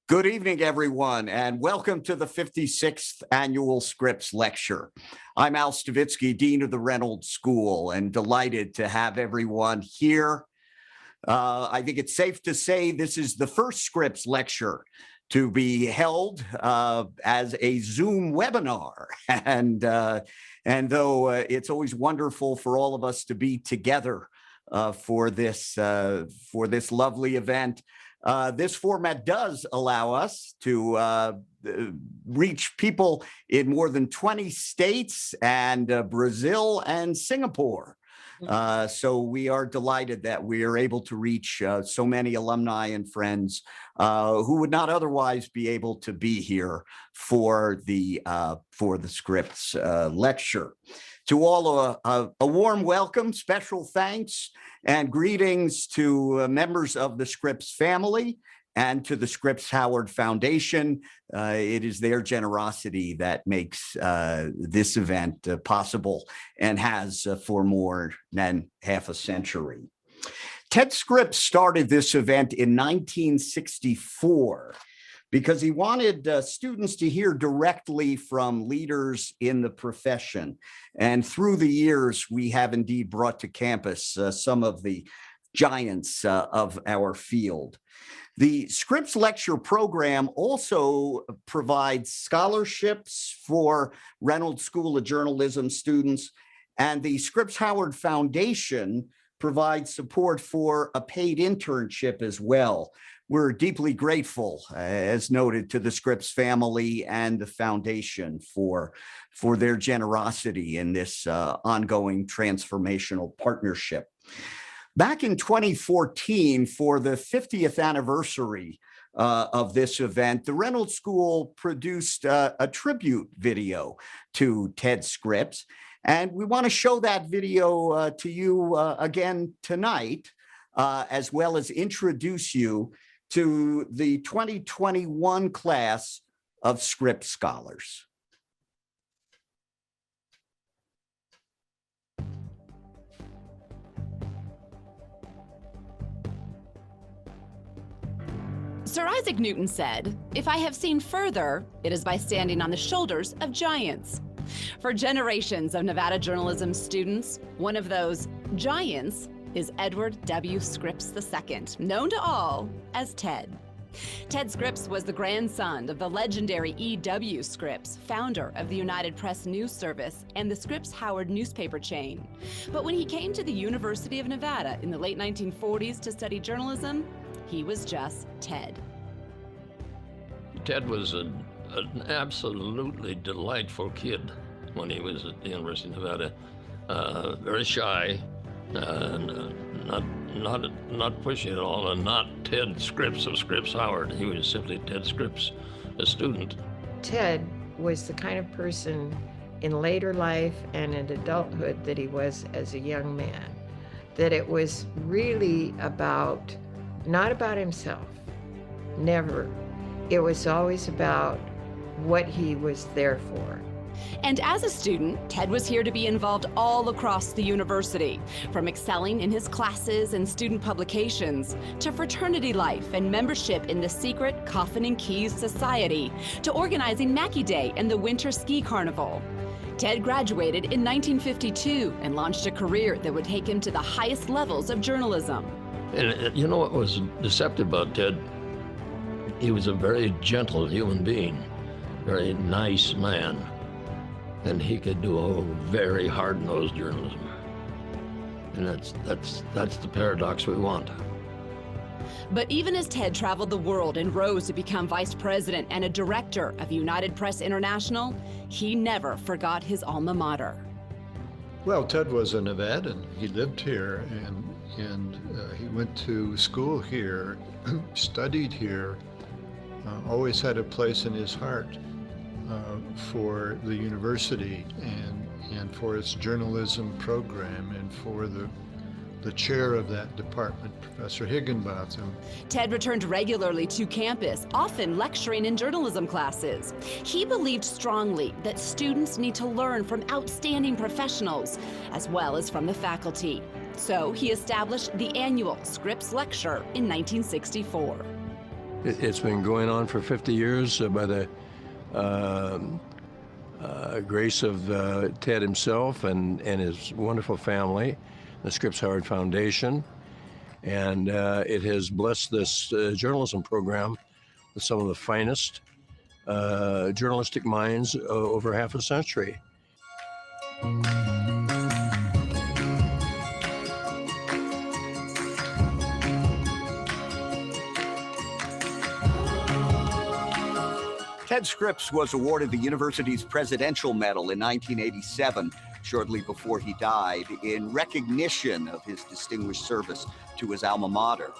Good evening, everyone, and welcome to the 56th Annual Scripps Lecture. I'm Al Stavitsky, Dean of the Reynolds School, and delighted to have everyone here. I think it's safe to say this is the first Scripps Lecture to be held as a Zoom webinar. And though it's always wonderful for all of us to be together for this lovely event, this format does allow us to reach people in more than 20 states and Brazil and Singapore. So we are delighted that we are able to reach so many alumni and friends who would not otherwise be able to be here for the Scripps lecture. To all, a warm welcome, special thanks, and greetings to members of the Scripps family and to the Scripps Howard Foundation. It is their generosity that makes this event possible and has for more than half a century. Ted Scripps started this event in 1964 because he wanted students to hear directly from leaders in the profession. And through the years, we have indeed brought to campus some of the giants of our field. The Scripps Lecture program also provides scholarships for Reynolds School of Journalism students, and the Scripps Howard Foundation provides support for a paid internship as well. We're deeply grateful, as noted, to the Scripps family and the foundation for their generosity in this ongoing transformational partnership. Back in 2014, for the 50th anniversary of this event, the Reynolds School produced a tribute video to Ted Scripps, and we want to show that video to you again tonight, as well as introduce you to the 2021 class of Scripps Scholars. Sir Isaac Newton said, "If I have seen further, it is by standing on the shoulders of giants." For generations of Nevada journalism students, one of those giants is Edward W. Scripps II, known to all as Ted. Ted Scripps was the grandson of the legendary E.W. Scripps, founder of the United Press News Service and the Scripps Howard newspaper chain. But when he came to the University of Nevada in the late 1940s to study journalism, he was just Ted. Ted was an absolutely delightful kid when he was at the University of Nevada. Very shy, and not pushy at all, and not Ted Scripps of Scripps Howard. He was simply Ted Scripps, a student. Ted was the kind of person in later life and in adulthood that he was as a young man, that it was really not about himself, never. It was always about what he was there for. And as a student, Ted was here to be involved all across the university, from excelling in his classes and student publications, to fraternity life and membership in the secret Coffin and Keys Society, to organizing Mackey Day and the Winter Ski Carnival. Ted graduated in 1952 and launched a career that would take him to the highest levels of journalism. And you know what was deceptive about Ted? He was a very gentle human being, very nice man. And he could do a very hard-nosed journalism. And that's the paradox we want. But even as Ted traveled the world and rose to become vice president and a director of United Press International, he never forgot his alma mater. Well, Ted was a Nevadan. He lived here, and he went to school here, studied here, always had a place in his heart for the university and for its journalism program and for the chair of that department, Professor Higginbotham. Ted returned regularly to campus, often lecturing in journalism classes. He believed strongly that students need to learn from outstanding professionals, as well as from the faculty. So he established the annual Scripps Lecture in 1964. It's been going on for 50 years by the grace of Ted himself and his wonderful family, the Scripps Howard Foundation. And it has blessed this journalism program with some of the finest journalistic minds over half a century. Ted Scripps was awarded the university's Presidential Medal in 1987, shortly before he died, in recognition of his distinguished service to his alma mater.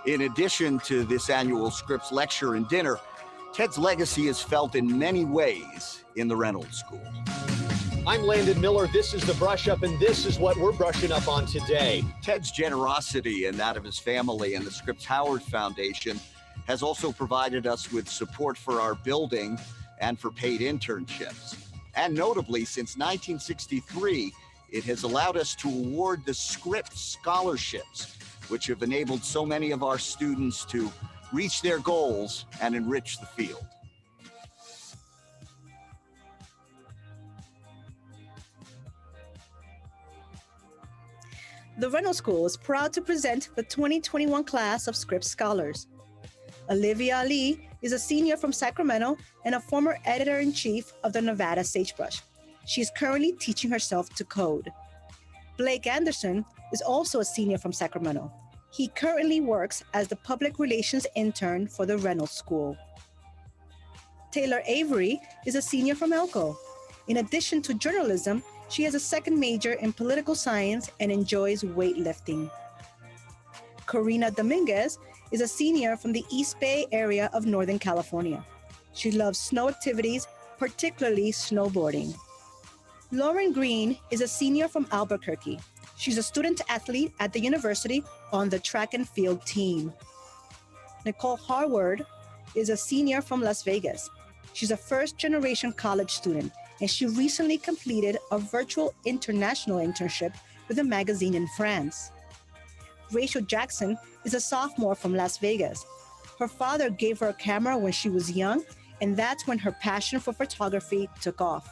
In addition to this annual Scripps Lecture and dinner, Ted's legacy is felt in many ways in the Reynolds School. I'm Landon Miller. This is The Brush Up, and this is what we're brushing up on today. Ted's generosity and that of his family and the Scripps Howard Foundation has also provided us with support for our building and for paid internships. And notably, since 1963, it has allowed us to award the Scripps Scholarships, which have enabled so many of our students to reach their goals and enrich the field. The Reynolds School is proud to present the 2021 class of Scripps Scholars. Olivia Ali is a senior from Sacramento and a former editor-in-chief of the Nevada Sagebrush. She is currently teaching herself to code. Blake Anderson is also a senior from Sacramento. He currently works as the public relations intern for the Reynolds School. Taylor Avery is a senior from Elko. In addition to journalism, she has a second major in political science and enjoys weightlifting. Corina Dominguez is a senior from the East Bay area of Northern California. She loves snow activities, particularly snowboarding. Lauren Green is a senior from Albuquerque. She's a student athlete at the university on the track and field team. Nicole Harward is a senior from Las Vegas. She's a first-generation college student, and she recently completed a virtual international internship with a magazine in France. Rachel Jackson is a sophomore from Las Vegas. Her father gave her a camera when she was young, and that's when her passion for photography took off.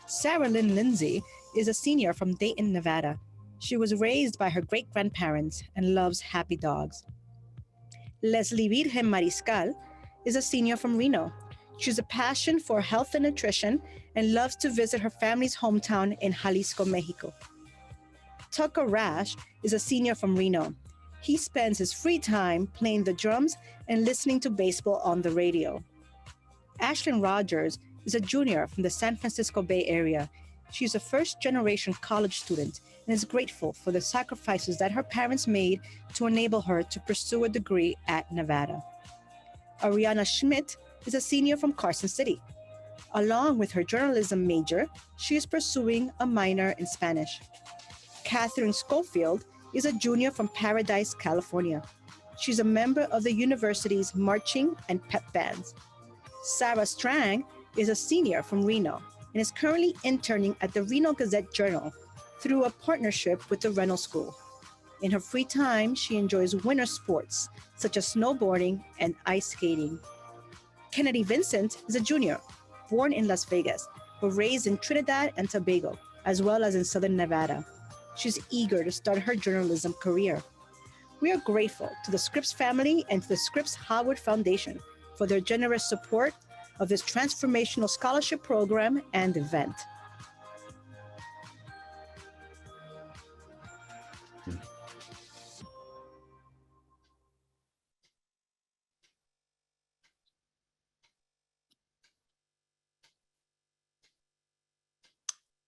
Sarah Lynn Lindsay is a senior from Dayton, Nevada. She was raised by her great-grandparents and loves happy dogs. Leslie Virgen Mariscal is a senior from Reno. She has a passion for health and nutrition and loves to visit her family's hometown in Jalisco, Mexico. Tucker Rash is a senior from Reno. He spends his free time playing the drums and listening to baseball on the radio. Ashlyn Rogers is a junior from the San Francisco Bay Area. She's a first-generation college student and is grateful for the sacrifices that her parents made to enable her to pursue a degree at Nevada. Ariana Schmidt is a senior from Carson City. Along with her journalism major, she is pursuing a minor in Spanish. Catherine Schofield is a junior from Paradise, California. She's a member of the university's marching and pep bands. Sarah Strang is a senior from Reno and is currently interning at the Reno Gazette-Journal through a partnership with the Reynolds School. In her free time, she enjoys winter sports such as snowboarding and ice skating. Kennedy Vincent is a junior, born in Las Vegas, but raised in Trinidad and Tobago, as well as in Southern Nevada. She's eager to start her journalism career. We are grateful to the Scripps family and to the Scripps Howard Foundation for their generous support of this transformational scholarship program and event.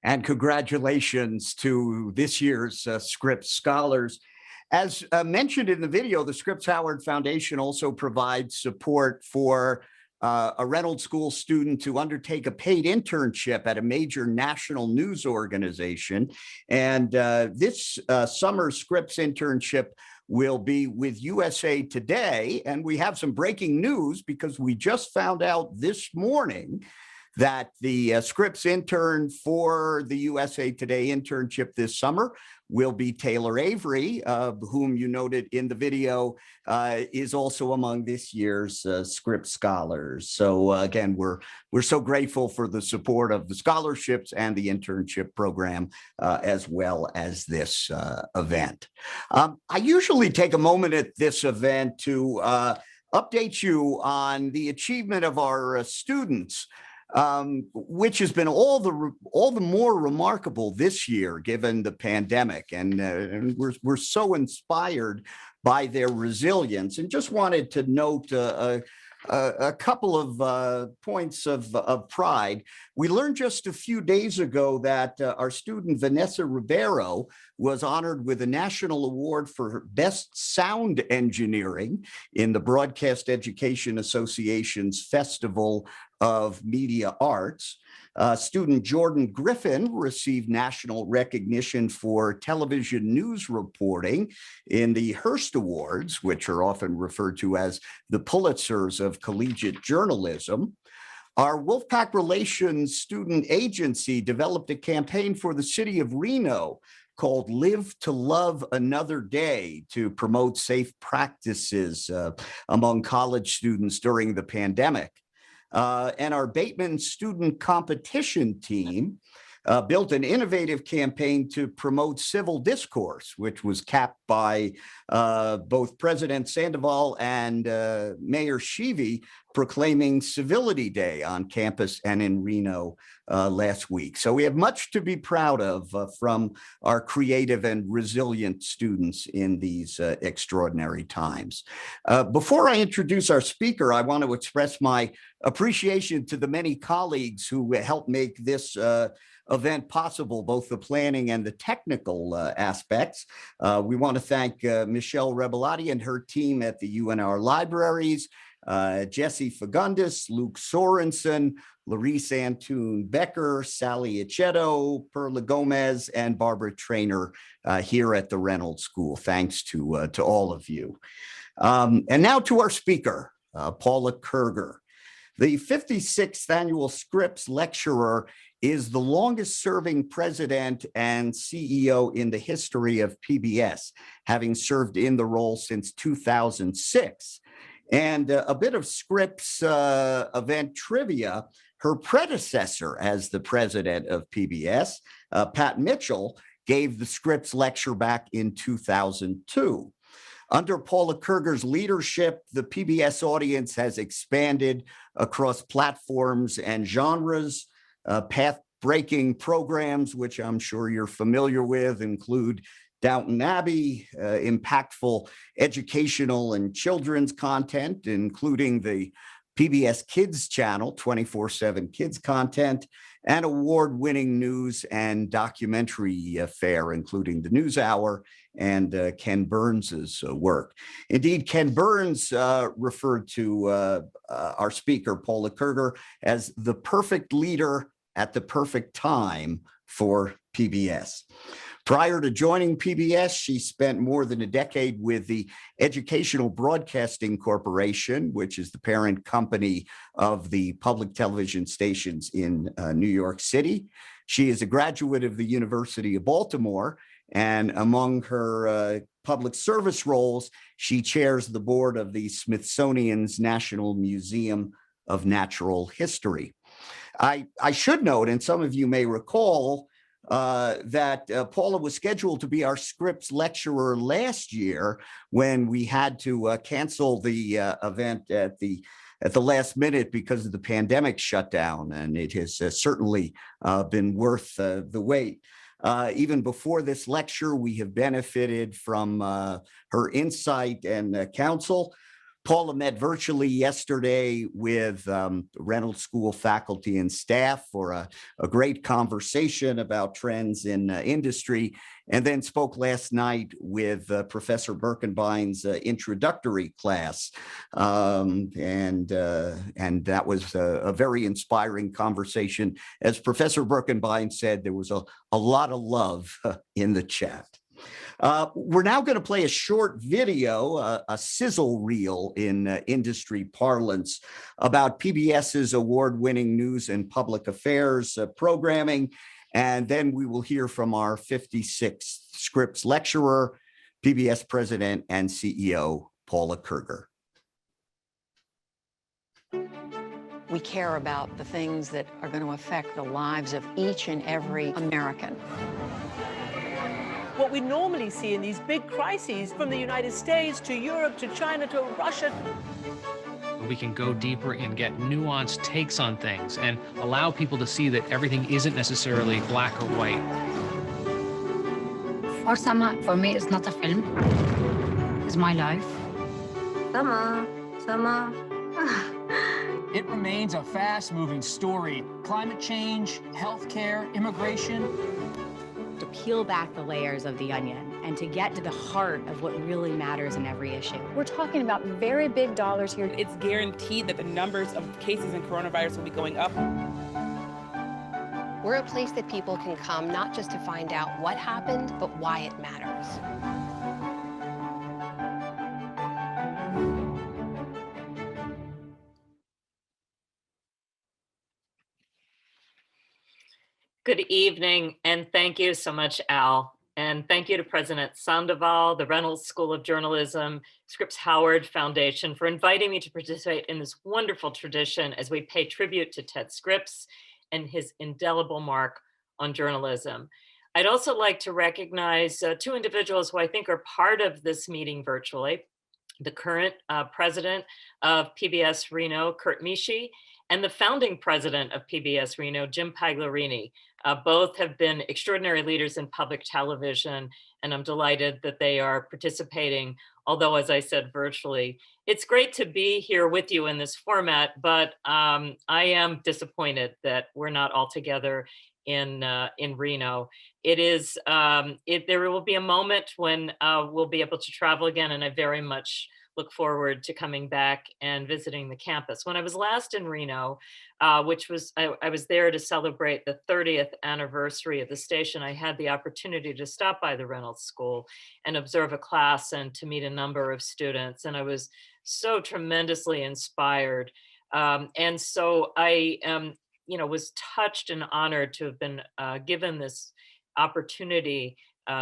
And congratulations to this year's Scripps Scholars. As mentioned in the video, the Scripps Howard Foundation also provides support for a Reynolds School student to undertake a paid internship at a major national news organization. And this summer Scripps internship will be with USA Today. And we have some breaking news because we just found out this morning that the Scripps intern for the USA Today internship this summer will be Taylor Avery, whom you noted in the video, is also among this year's Scripps Scholars. So again, we're so grateful for the support of the scholarships and the internship program, as well as this event. I usually take a moment at this event to update you on the achievement of our students, which has been all the more remarkable this year given the pandemic, and we're so inspired by their resilience. And just wanted to note a couple of points of pride. We learned just a few days ago that our student Vanessa Ribeiro was honored with a national award for Best Sound Engineering in the Broadcast Education Association's Festival of Media Arts. Student Jordan Griffin received national recognition for television news reporting in the Hearst Awards, which are often referred to as the Pulitzers of collegiate journalism. Our Wolfpack Relations student agency developed a campaign for the city of Reno called Live to Love Another Day to promote safe practices among college students during the pandemic. And our Bateman student competition team built an innovative campaign to promote civil discourse, which was capped by both President Sandoval and Mayor Sheevy proclaiming Civility Day on campus and in Reno last week. So we have much to be proud of from our creative and resilient students in these extraordinary times. Before I introduce our speaker, I want to express my appreciation to the many colleagues who helped make this event possible, both the planning and the technical aspects. We want to thank Michelle Rebelati and her team at the UNR Libraries, Jesse Fagundis, Luke Sorensen, Larice Antoon Becker, Sally Achetto, Perla Gomez, and Barbara Trainer here at the Reynolds School. Thanks to all of you. And now to our speaker, Paula Kerger. The 56th annual Scripps Lecturer is the longest serving president and CEO in the history of PBS, having served in the role since 2006. And a bit of Scripps event trivia: her predecessor as the president of PBS, Pat Mitchell, gave the Scripps Lecture back in 2002. Under Paula Kerger's leadership, the PBS audience has expanded across platforms and genres. Path-breaking programs, which I'm sure you're familiar with, include Downton Abbey, impactful educational and children's content, including the PBS Kids channel, 24/7 kids content, and award-winning news and documentary fare, including the NewsHour and Ken Burns's work. Indeed, Ken Burns referred to our speaker, Paula Kerger, as the perfect leader at the perfect time for PBS. Prior to joining PBS, she spent more than a decade with the Educational Broadcasting Corporation, which is the parent company of the public television stations in New York City. She is a graduate of the University of Baltimore, and among her public service roles, she chairs the board of the Smithsonian's National Museum of Natural History. I should note, and some of you may recall, that Paula was scheduled to be our Scripps lecturer last year when we had to cancel the event at the last minute because of the pandemic shutdown, and it has certainly been worth the wait. Even before this lecture, we have benefited from her insight and counsel. Paula met virtually yesterday with Reynolds School faculty and staff for a great conversation about trends in industry, and then spoke last night with Professor Birkenbein's introductory class. And that was a very inspiring conversation. As Professor Birkenbein said, there was a lot of love in the chat. We're now going to play a short video, a sizzle reel in industry parlance, about PBS's award-winning news and public affairs programming. And then we will hear from our 56th Scripps lecturer, PBS President and CEO, Paula Kerger. We care about the things that are going to affect the lives of each and every American. What we normally see in these big crises, from the United States to Europe to China to Russia. We can go deeper and get nuanced takes on things and allow people to see that everything isn't necessarily black or white. For Sama, for me, it's not a film. It's my life. Sama. It remains a fast-moving story. Climate change, healthcare, immigration. To peel back the layers of the onion and to get to the heart of what really matters in every issue. We're talking about very big dollars here. It's guaranteed that the numbers of cases in coronavirus will be going up. We're a place that people can come not just to find out what happened, but why it matters. Good evening, and thank you so much, Al. And thank you to President Sandoval, the Reynolds School of Journalism, Scripps Howard Foundation for inviting me to participate in this wonderful tradition as we pay tribute to Ted Scripps and his indelible mark on journalism. I'd also like to recognize two individuals who I think are part of this meeting virtually: the current president of PBS Reno, Kurt Mishi, and the founding president of PBS Reno, Jim Paglarini. Both have been extraordinary leaders in public television, and I'm delighted that they are participating, although, as I said, virtually. It's great to be here with you in this format, but I am disappointed that we're not all together in Reno. There will be a moment when we'll be able to travel again, and I very much look forward to coming back and visiting the campus. When I was last in Reno, I was there to celebrate the 30th anniversary of the station. I had the opportunity to stop by the Reynolds School and observe a class and to meet a number of students. And I was so tremendously inspired. And so I was touched and honored to have been given this opportunity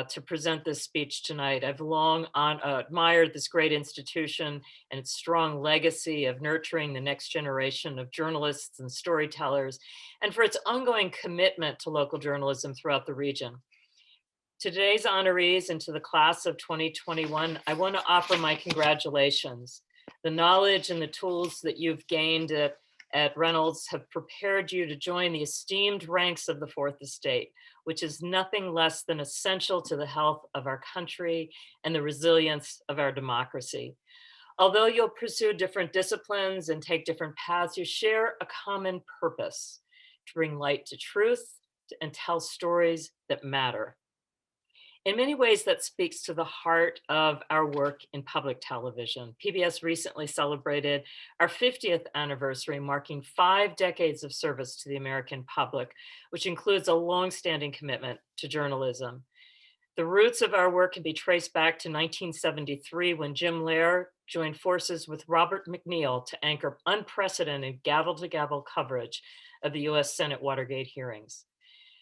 to present this speech tonight. I've long admired this great institution and its strong legacy of nurturing the next generation of journalists and storytellers, and for its ongoing commitment to local journalism throughout the region. To today's honorees and to the class of 2021, I want to offer my congratulations. The knowledge and the tools that you've gained at Reynolds have prepared you to join the esteemed ranks of the Fourth Estate, which is nothing less than essential to the health of our country and the resilience of our democracy. Although you'll pursue different disciplines and take different paths, you share a common purpose: to bring light to truth and tell stories that matter. In many ways, that speaks to the heart of our work in public television. PBS recently celebrated our 50th anniversary, marking 5 decades of service to the American public, which includes a longstanding commitment to journalism. The roots of our work can be traced back to 1973, when Jim Lehrer joined forces with Robert McNeil to anchor unprecedented gavel-to-gavel coverage of the US Senate Watergate hearings.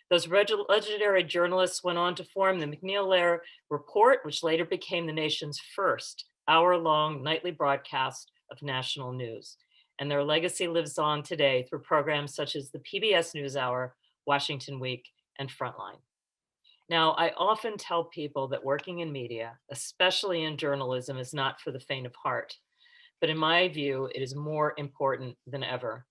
Those legendary journalists went on to form the McNeil-Lehrer Report, which later became the nation's first hour-long nightly broadcast of national news. And their legacy lives on today through programs such as the PBS NewsHour, Washington Week, and Frontline. Now, I often tell people that working in media, especially in journalism, is not for the faint of heart. But in my view, it is more important than ever.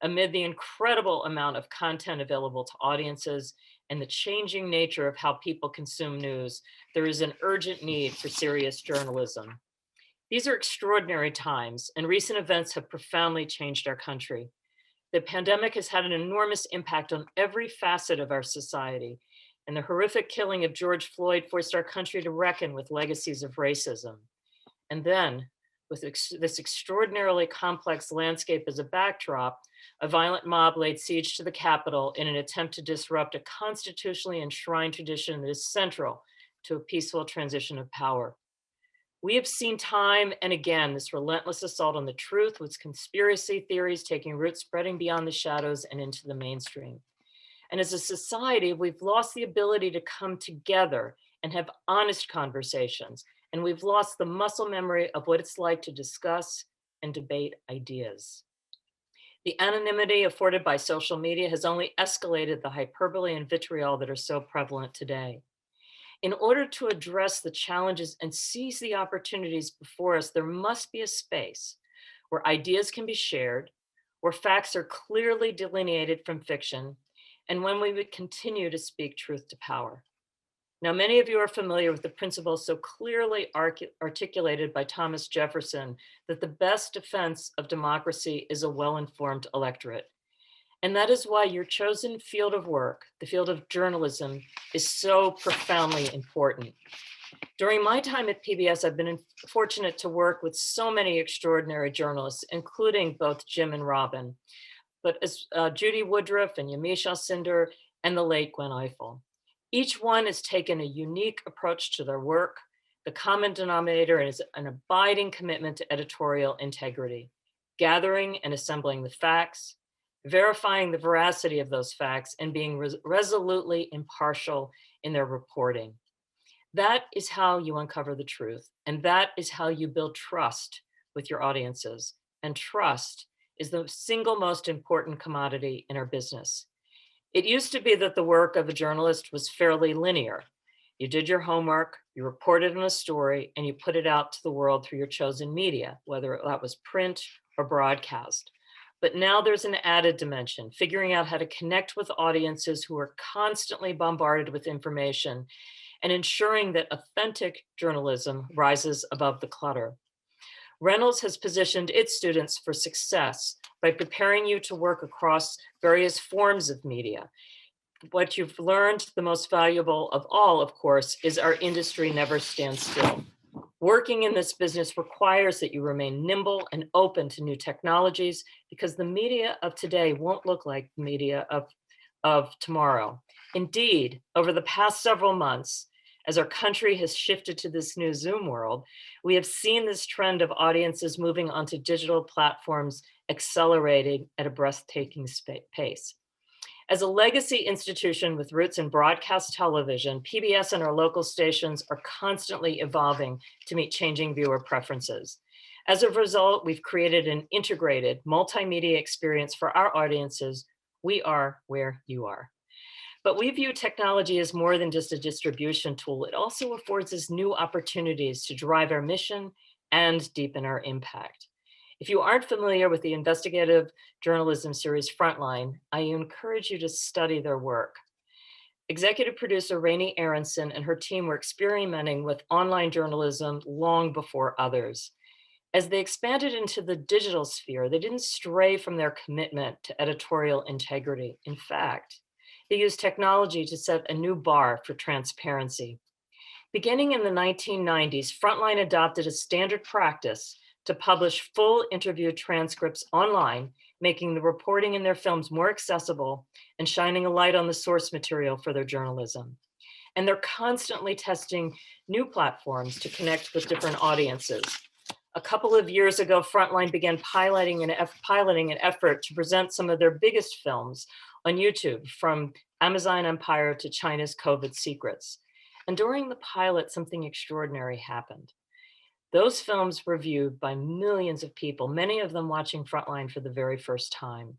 Amid the incredible amount of content available to audiences and the changing nature of how people consume news, there is an urgent need for serious journalism. These are extraordinary times, and recent events have profoundly changed our country. The pandemic has had an enormous impact on every facet of our society, and the horrific killing of George Floyd forced our country to reckon with legacies of racism. And then, with this extraordinarily complex landscape as a backdrop, a violent mob laid siege to the Capitol in an attempt to disrupt a constitutionally enshrined tradition that is central to a peaceful transition of power. We have seen time and again this relentless assault on the truth, with conspiracy theories taking root, spreading beyond the shadows and into the mainstream. And as a society, we've lost the ability to come together and have honest conversations. And we've lost the muscle memory of what it's like to discuss and debate ideas. The anonymity afforded by social media has only escalated the hyperbole and vitriol that are so prevalent today. In order to address the challenges and seize the opportunities before us, there must be a space where ideas can be shared, where facts are clearly delineated from fiction, and when we would continue to speak truth to power. Now, many of you are familiar with the principle so clearly articulated by Thomas Jefferson that the best defense of democracy is a well-informed electorate. And that is why your chosen field of work, the field of journalism, is so profoundly important. During my time at PBS, I've been fortunate to work with so many extraordinary journalists, including both Jim and Robin, but as Judy Woodruff and Yamiche Alcindor and the late Gwen Ifill. Each one has taken a unique approach to their work. The common denominator is an abiding commitment to editorial integrity, gathering and assembling the facts, verifying the veracity of those facts, and being resolutely impartial in their reporting. That is how you uncover the truth, and that is how you build trust with your audiences. And trust is the single most important commodity in our business. It used to be that the work of a journalist was fairly linear. You did your homework, you reported on a story, and you put it out to the world through your chosen media, whether that was print or broadcast. But now there's an added dimension, figuring out how to connect with audiences who are constantly bombarded with information and ensuring that authentic journalism rises above the clutter. Reynolds has positioned its students for success by preparing you to work across various forms of media. What you've learned, the most valuable of all, of course, is our industry never stands still. Working in this business requires that you remain nimble and open to new technologies, because the media of today won't look like the media of tomorrow. Indeed, over the past several months, as our country has shifted to this new Zoom world, we have seen this trend of audiences moving onto digital platforms accelerating at a breathtaking pace. As a legacy institution with roots in broadcast television, PBS and our local stations are constantly evolving to meet changing viewer preferences. As a result, we've created an integrated multimedia experience for our audiences. We are where you are. But we view technology as more than just a distribution tool. It also affords us new opportunities to drive our mission and deepen our impact. If you aren't familiar with the investigative journalism series Frontline, I encourage you to study their work. Executive producer Rainey Aronson and her team were experimenting with online journalism long before others. As they expanded into the digital sphere, they didn't stray from their commitment to editorial integrity. In fact, they used technology to set a new bar for transparency. Beginning in the 1990s, Frontline adopted a standard practice to publish full interview transcripts online, making the reporting in their films more accessible and shining a light on the source material for their journalism. And they're constantly testing new platforms to connect with different audiences. A couple of years ago, Frontline began piloting an effort to present some of their biggest films on YouTube, from Amazon Empire to China's COVID Secrets. And during the pilot, something extraordinary happened. Those films were viewed by millions of people, many of them watching Frontline for the very first time.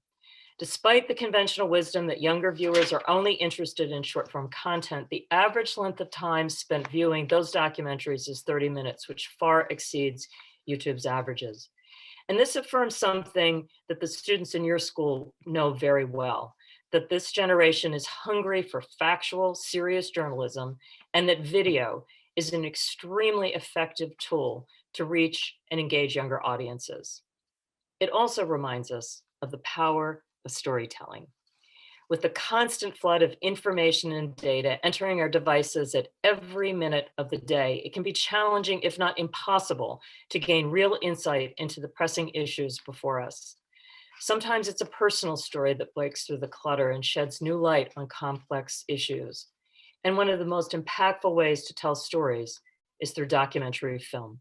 Despite the conventional wisdom that younger viewers are only interested in short-form content, the average length of time spent viewing those documentaries is 30 minutes, which far exceeds YouTube's averages. And this affirms something that the students in your school know very well, that this generation is hungry for factual, serious journalism, and that video is an extremely effective tool to reach and engage younger audiences. It also reminds us of the power of storytelling. With the constant flood of information and data entering our devices at every minute of the day, it can be challenging, if not impossible, to gain real insight into the pressing issues before us. Sometimes it's a personal story that breaks through the clutter and sheds new light on complex issues. And one of the most impactful ways to tell stories is through documentary film.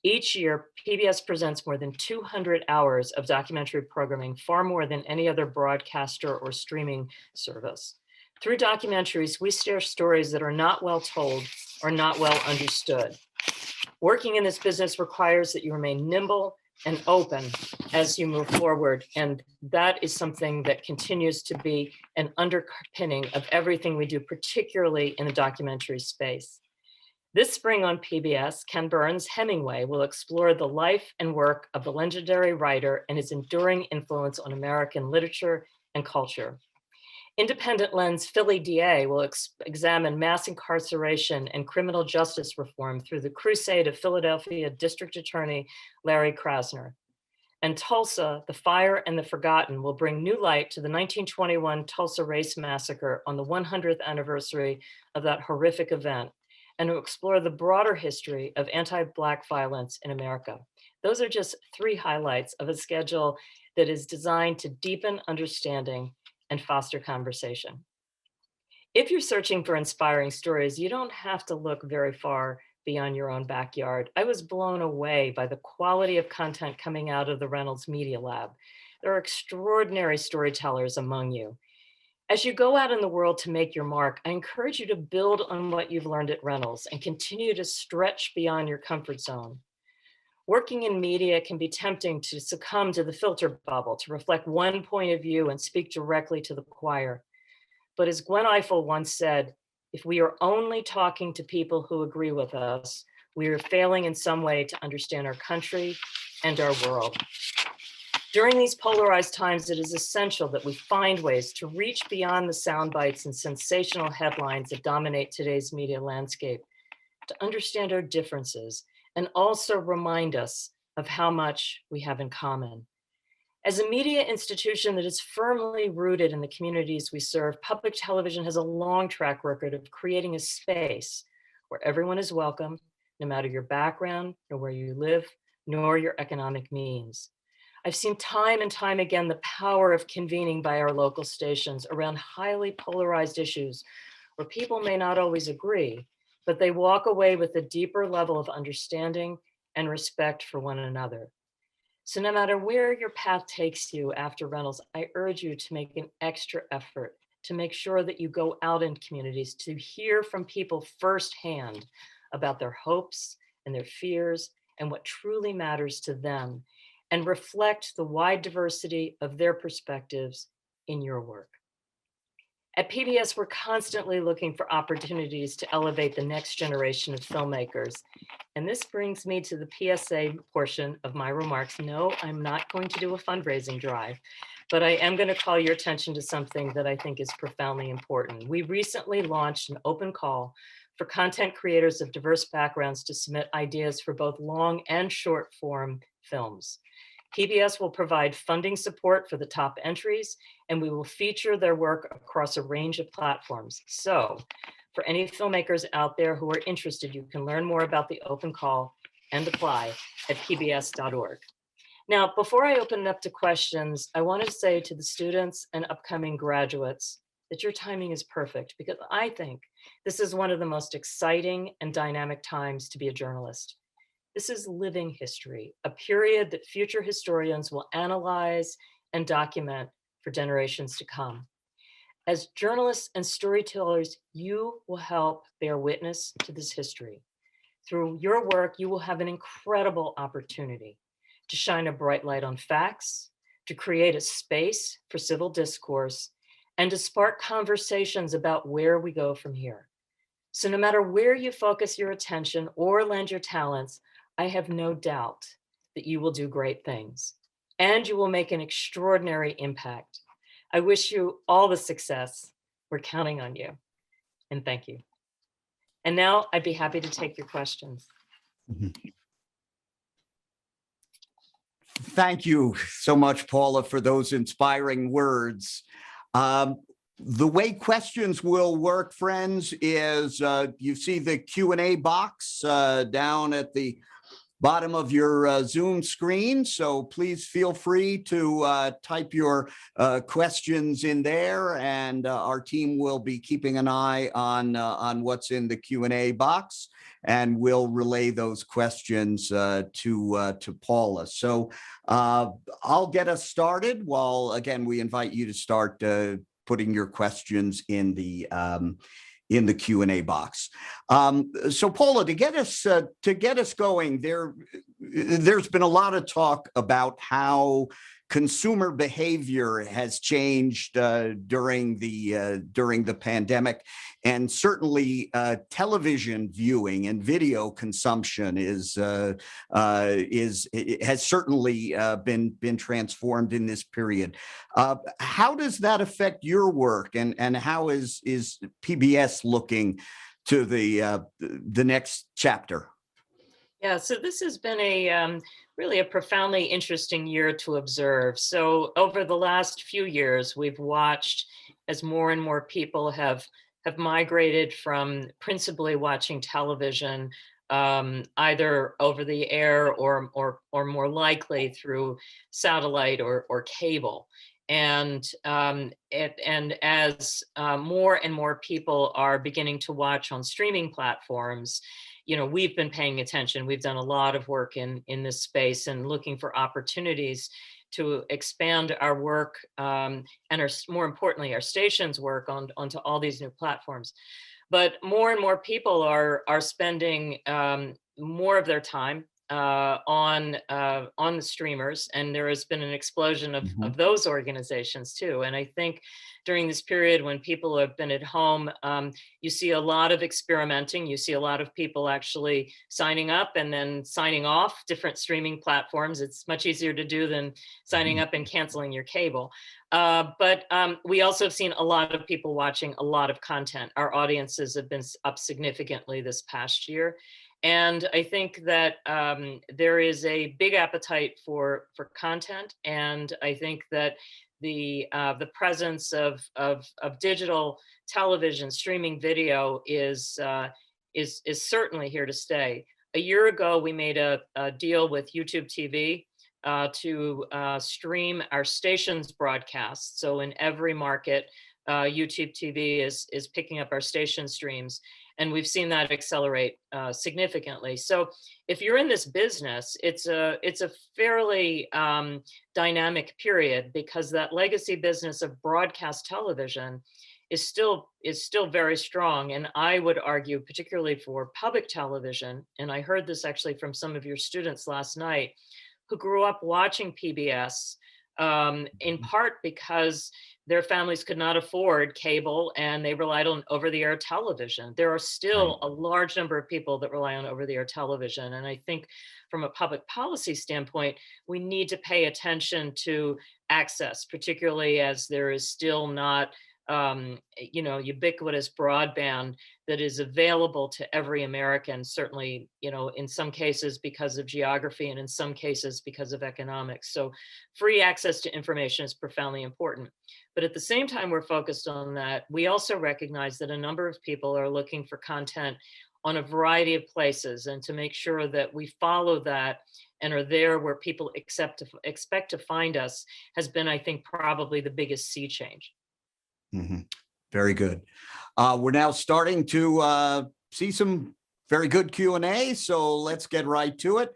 Each year, PBS presents more than 200 hours of documentary programming, far more than any other broadcaster or streaming service. Through documentaries, we share stories that are not well told or not well understood. Working in this business requires that you remain nimble and open as you move forward. And that is something that continues to be an underpinning of everything we do, particularly in the documentary space. This spring on PBS, Ken Burns' Hemingway will explore the life and work of the legendary writer and his enduring influence on American literature and culture. Independent Lens' Philly DA will examine mass incarceration and criminal justice reform through the crusade of Philadelphia District Attorney Larry Krasner. And Tulsa, The Fire and the Forgotten will bring new light to the 1921 Tulsa Race Massacre on the 100th anniversary of that horrific event, and to explore the broader history of anti-Black violence in America. Those are just 3 highlights of a schedule that is designed to deepen understanding and foster conversation. If you're searching for inspiring stories, you don't have to look very far beyond your own backyard. I was blown away by the quality of content coming out of the Reynolds Media Lab. There are extraordinary storytellers among you. As you go out in the world to make your mark, I encourage you to build on what you've learned at Reynolds and continue to stretch beyond your comfort zone. Working in media can be tempting to succumb to the filter bubble, to reflect one point of view and speak directly to the choir. But as Gwen Ifill once said, if we are only talking to people who agree with us, we are failing in some way to understand our country and our world. During these polarized times, it is essential that we find ways to reach beyond the sound bites and sensational headlines that dominate today's media landscape, to understand our differences, and also remind us of how much we have in common. As a media institution that is firmly rooted in the communities we serve, public television has a long track record of creating a space where everyone is welcome, no matter your background, nor where you live, nor your economic means. I've seen time and time again the power of convening by our local stations around highly polarized issues where people may not always agree, but they walk away with a deeper level of understanding and respect for one another. So no matter where your path takes you after Reynolds, I urge you to make an extra effort to make sure that you go out in communities to hear from people firsthand about their hopes and their fears and what truly matters to them, and reflect the wide diversity of their perspectives in your work. At PBS, we're constantly looking for opportunities to elevate the next generation of filmmakers. And this brings me to the PSA portion of my remarks. No, I'm not going to do a fundraising drive, but I am going to call your attention to something that I think is profoundly important. We recently launched an open call for content creators of diverse backgrounds to submit ideas for both long and short form films. PBS will provide funding support for the top entries, and we will feature their work across a range of platforms. So for any filmmakers out there who are interested, you can learn more about the open call and apply at pbs.org. Now, before I open it up to questions, I want to say to the students and upcoming graduates that your timing is perfect, because I think this is one of the most exciting and dynamic times to be a journalist. This is living history, a period that future historians will analyze and document for generations to come. As journalists and storytellers, you will help bear witness to this history. Through your work, you will have an incredible opportunity to shine a bright light on facts, to create a space for civil discourse, and to spark conversations about where we go from here. So no matter where you focus your attention or lend your talents, I have no doubt that you will do great things and you will make an extraordinary impact. I wish you all the success. We're counting on you. And thank you. And now I'd be happy to take your questions. Thank you so much, Paula, for those inspiring words. The way questions will work, friends, is you see the Q&A box down at the bottom of your Zoom screen. So please feel free to type your questions in there, and our team will be keeping an eye on what's in the Q&A box, and we'll relay those questions to Paula. So I'll get us started while, again, we invite you to start putting your questions in the Q&A box. So Paula, to get us going, there's been a lot of talk about how consumer behavior has changed during the pandemic, and certainly television viewing and video consumption has certainly been transformed in this period. How does that affect your work, and how is PBS looking to the next chapter? Yeah, so this has been really a profoundly interesting year to observe. So over the last few years, we've watched as more and more people have migrated from principally watching television, either over the air or more likely through satellite or cable. And as more and more people are beginning to watch on streaming platforms, we've been paying attention. We've done a lot of work in this space and looking for opportunities to expand our work and more importantly, our station's work onto all these new platforms. But more and more people are spending more of their time on the streamers, and there has been an explosion of those organizations too. And I think during this period when people have been at home, you see a lot of experimenting. You see a lot of people actually signing up and then signing off different streaming platforms. It's much easier to do than signing up and canceling your cable. But we also have seen a lot of people watching a lot of content. Our audiences have been up significantly this past year. And I think that there is a big appetite for content, and I think that the presence of digital television, streaming video is certainly here to stay. A year ago, we made a deal with YouTube TV to stream our station's broadcasts. So in every market, YouTube TV is picking up our station streams. And we've seen that accelerate significantly. So if you're in this business, it's a fairly dynamic period, because that legacy business of broadcast television is still very strong. And I would argue, particularly for public television, and I heard this actually from some of your students last night, who grew up watching PBS, in part because their families could not afford cable and they relied on over-the-air television. There are still a large number of people that rely on over-the-air television. And I think from a public policy standpoint, we need to pay attention to access, particularly as there is still not ubiquitous broadband that is available to every American, certainly, in some cases because of geography and in some cases because of economics. So free access to information is profoundly important. But at the same time we're focused on that, we also recognize that a number of people are looking for content on a variety of places, and to make sure that we follow that and are there where people expect to find us has been, I think, probably the biggest sea change. Very good. We're now starting to see some very good Q&A, so let's get right to it.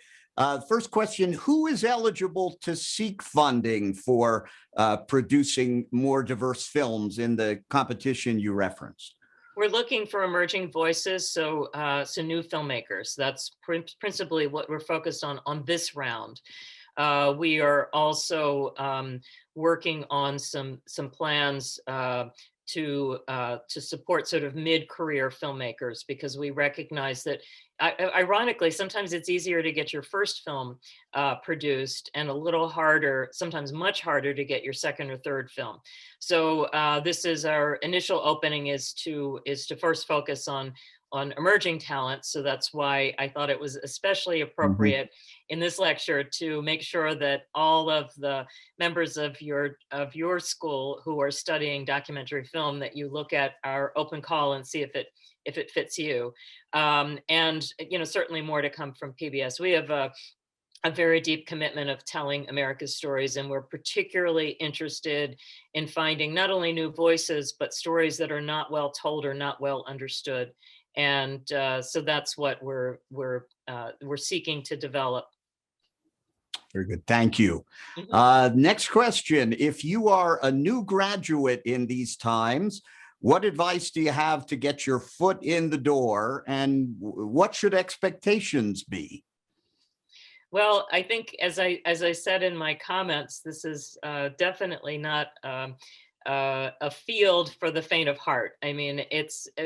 First question, who is eligible to seek funding for producing more diverse films in the competition you referenced? We're looking for emerging voices, so new filmmakers. That's principally what we're focused on this round. We are also working on some plans to support sort of mid-career filmmakers, because we recognize that, ironically, sometimes it's easier to get your first film produced and a little harder, sometimes much harder, to get your second or third film. So this is our initial opening, is to first focus on on emerging talent. So that's why I thought it was especially appropriate in this lecture to make sure that all of the members of your school who are studying documentary film, that you look at our open call and see if it fits you. And certainly more to come from PBS. We have a very deep commitment of telling America's stories, and we're particularly interested in finding not only new voices, but stories that are not well told or not well understood. And so that's what we're seeking to develop. Very good. Thank you. Next question. If you are a new graduate in these times, what advice do you have to get your foot in the door, and what should expectations be? Well, I think as I said in my comments, this is definitely not a field for the faint of heart. I mean,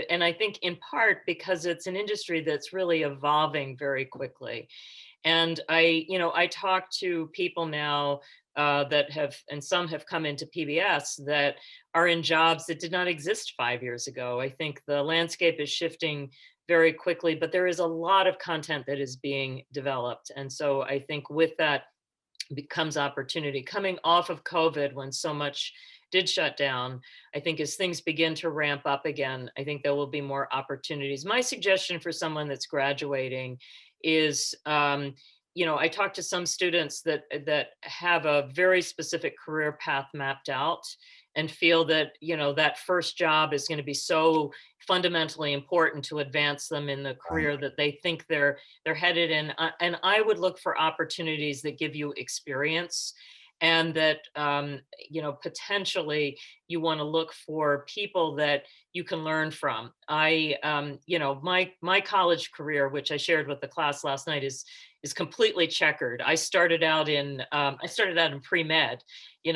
and I think in part because it's an industry that's really evolving very quickly. And I talk to people now that and some have come into PBS that are in jobs that did not exist 5 years ago. I think the landscape is shifting very quickly, but there is a lot of content that is being developed. And so I think with that becomes opportunity. Coming off of COVID, when so much did shut down, I think as things begin to ramp up again, I think there will be more opportunities. My suggestion for someone that's graduating is, I talk to some students that have a very specific career path mapped out and feel that, that first job is going to be so fundamentally important to advance them in the career that they think they're headed in. And I would look for opportunities that give you experience, and that, potentially you want to look for people that you can learn from. My college career, which I shared with the class last night, is completely checkered. I started out in pre-med,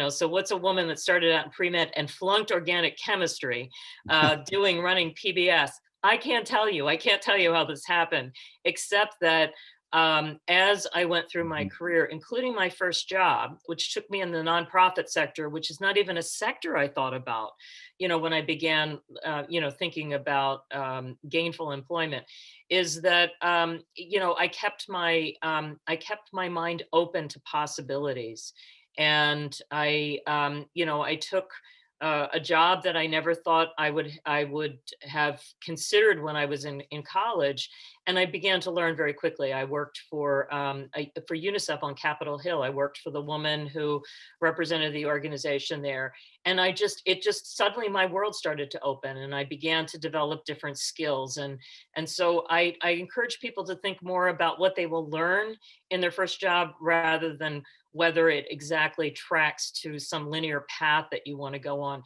so what's a woman that started out in pre-med and flunked organic chemistry, running PBS? I can't tell you how this happened, except that as I went through my career, including my first job, which took me in the nonprofit sector, which is not even a sector I thought about, when I began, thinking about gainful employment, is that, I kept my mind open to possibilities. And I took a job that I never thought I would have considered when I was in college, and I began to learn very quickly. I worked for UNICEF on Capitol Hill. I worked for the woman who represented the organization there, and it just suddenly my world started to open, and I began to develop different skills. And so I encourage people to think more about what they will learn in their first job rather than whether it exactly tracks to some linear path that you want to go on.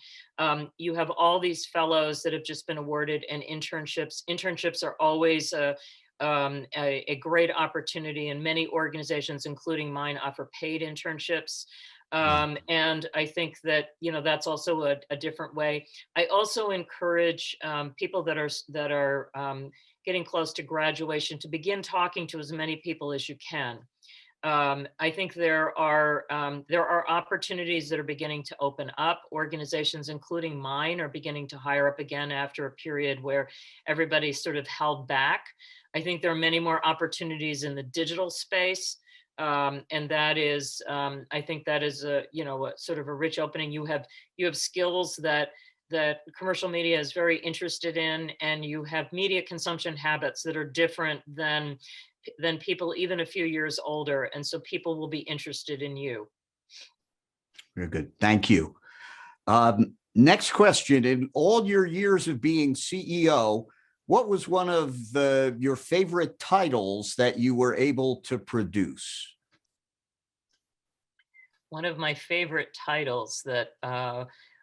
You have all these fellows that have just been awarded, and internships. Internships are always a great opportunity, and many organizations, including mine, offer paid internships. And I think that, that's also a different way. I also encourage people that are getting close to graduation to begin talking to as many people as you can. I think there are opportunities that are beginning to open up. Organizations, including mine, are beginning to hire up again after a period where everybody's sort of held back. I think there are many more opportunities in the digital space. And that is, I think that is a sort of a rich opening. You have skills that commercial media is very interested in, and you have media consumption habits that are different than people even a few years older. And so people will be interested in you. Very good. Thank you. Next question. In all your years of being CEO, what was one of your favorite titles that you were able to produce? One of my favorite titles that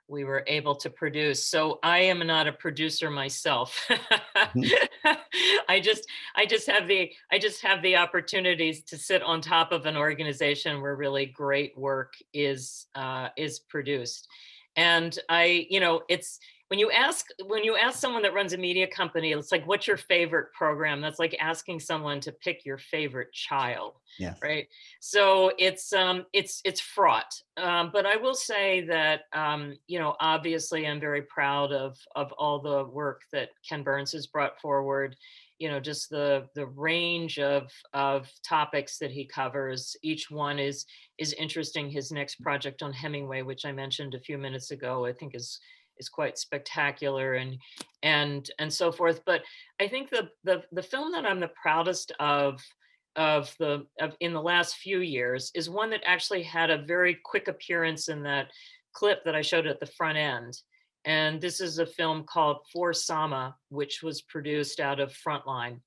we were able to produce. So I am not a producer myself. I just have the opportunities to sit on top of an organization where really great work is produced. And it's when you ask someone that runs a media company, it's like, what's your favorite program? That's like asking someone to pick your favorite child. Yes. Right. So it's fraught. But I will say that, obviously I'm very proud of all the work that Ken Burns has brought forward. Just the range of topics that he covers. Each one is interesting. His next project on Hemingway, which I mentioned a few minutes ago, I think is quite spectacular and so forth. But I think the film that I'm the proudest of in the last few years is one that actually had a very quick appearance in that clip that I showed at the front end. And this is a film called For Sama, which was produced out of Frontline.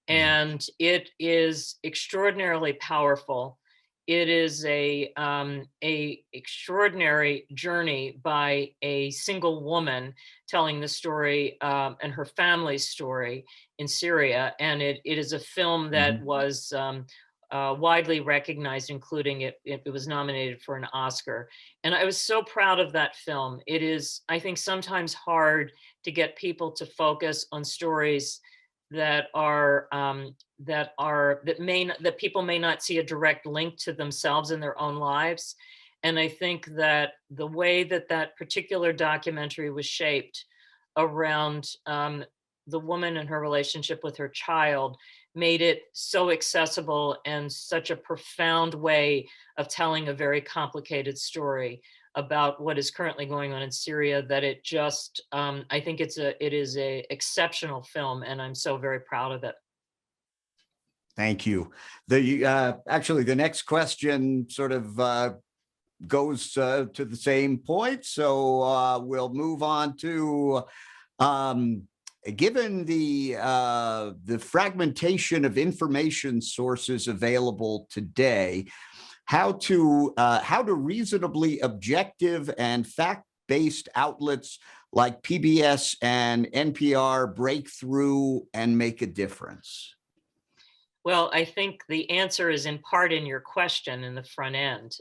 And it is extraordinarily powerful. It is a extraordinary journey by a single woman telling the story and her family's story in Syria. And it is a film that was widely recognized, including it was nominated for an Oscar. And I was so proud of that film. It is, I think, sometimes hard to get people to focus on stories that people may not see a direct link to themselves in their own lives. And I think that the way that particular documentary was shaped around the woman and her relationship with her child made it so accessible and such a profound way of telling a very complicated story about what is currently going on in Syria, that it just, I think it is a exceptional film, and I'm so very proud of it. Thank you. Actually, the next question sort of goes to the same point. So we'll move on to, given the fragmentation of information sources available today, how do reasonably objective and fact-based outlets like PBS and NPR break through and make a difference? Well, I think the answer is in part in your question in the front end,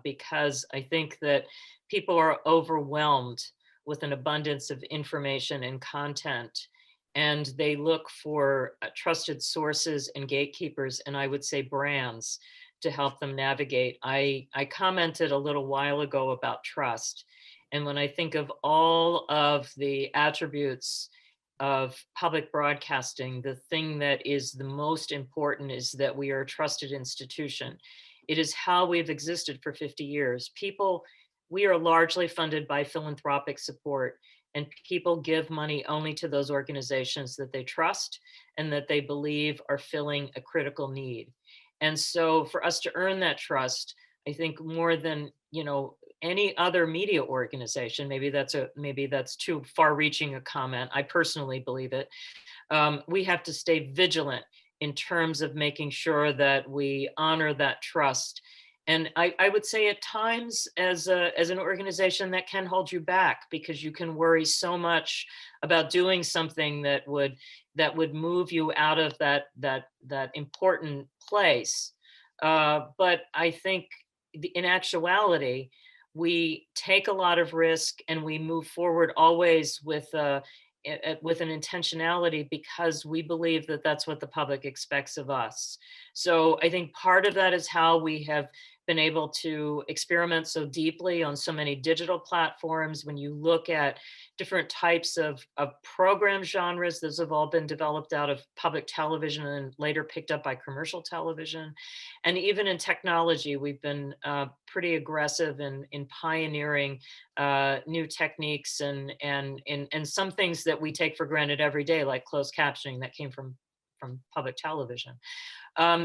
because I think that people are overwhelmed with an abundance of information and content, and they look for trusted sources and gatekeepers, and I would say brands, to help them navigate. I commented a little while ago about trust. And when I think of all of the attributes of public broadcasting, the thing that is the most important is that we are a trusted institution. It is how we've existed for 50 years. We are largely funded by philanthropic support, and people give money only to those organizations that they trust and that they believe are filling a critical need. And so for us to earn that trust, I think more than, any other media organization, maybe that's too far-reaching a comment. I personally believe it. We have to stay vigilant in terms of making sure that we honor that trust. And I would say at times as an organization that can hold you back, because you can worry so much about doing something that would move you out of that important place. But I think in actuality, we take a lot of risk and we move forward always with an intentionality, because we believe that that's what the public expects of us. So I think part of that is how we have been able to experiment so deeply on so many digital platforms. When you look at different types of program genres, those have all been developed out of public television and later picked up by commercial television. And even in technology, we've been pretty aggressive in pioneering new techniques and some things that we take for granted every day, like closed captioning that came from public television.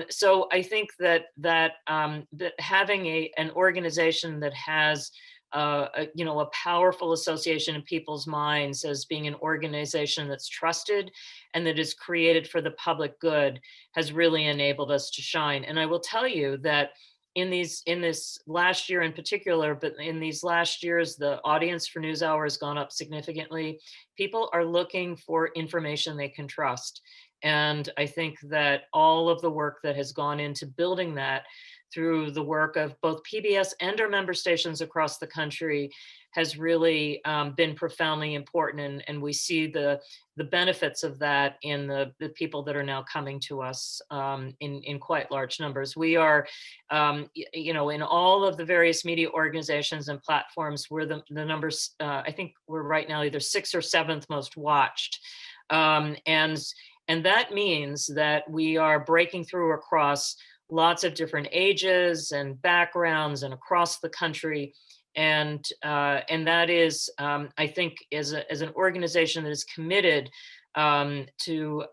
So I think that having an organization that has a powerful association in people's minds as being an organization that's trusted and that is created for the public good has really enabled us to shine. And I will tell you that in this last year in particular, but in these last years, the audience for NewsHour has gone up significantly. People are looking for information they can trust. And I think that all of the work that has gone into building that through the work of both PBS and our member stations across the country has really been profoundly important. And we see the benefits of that in the people that are now coming to us in quite large numbers. We are, in all of the various media organizations and platforms, we're the numbers, I think we're right now either 6th or 7th most watched. And that means that we are breaking through across lots of different ages and backgrounds and across the country. And that is, I think, as an organization that is committed to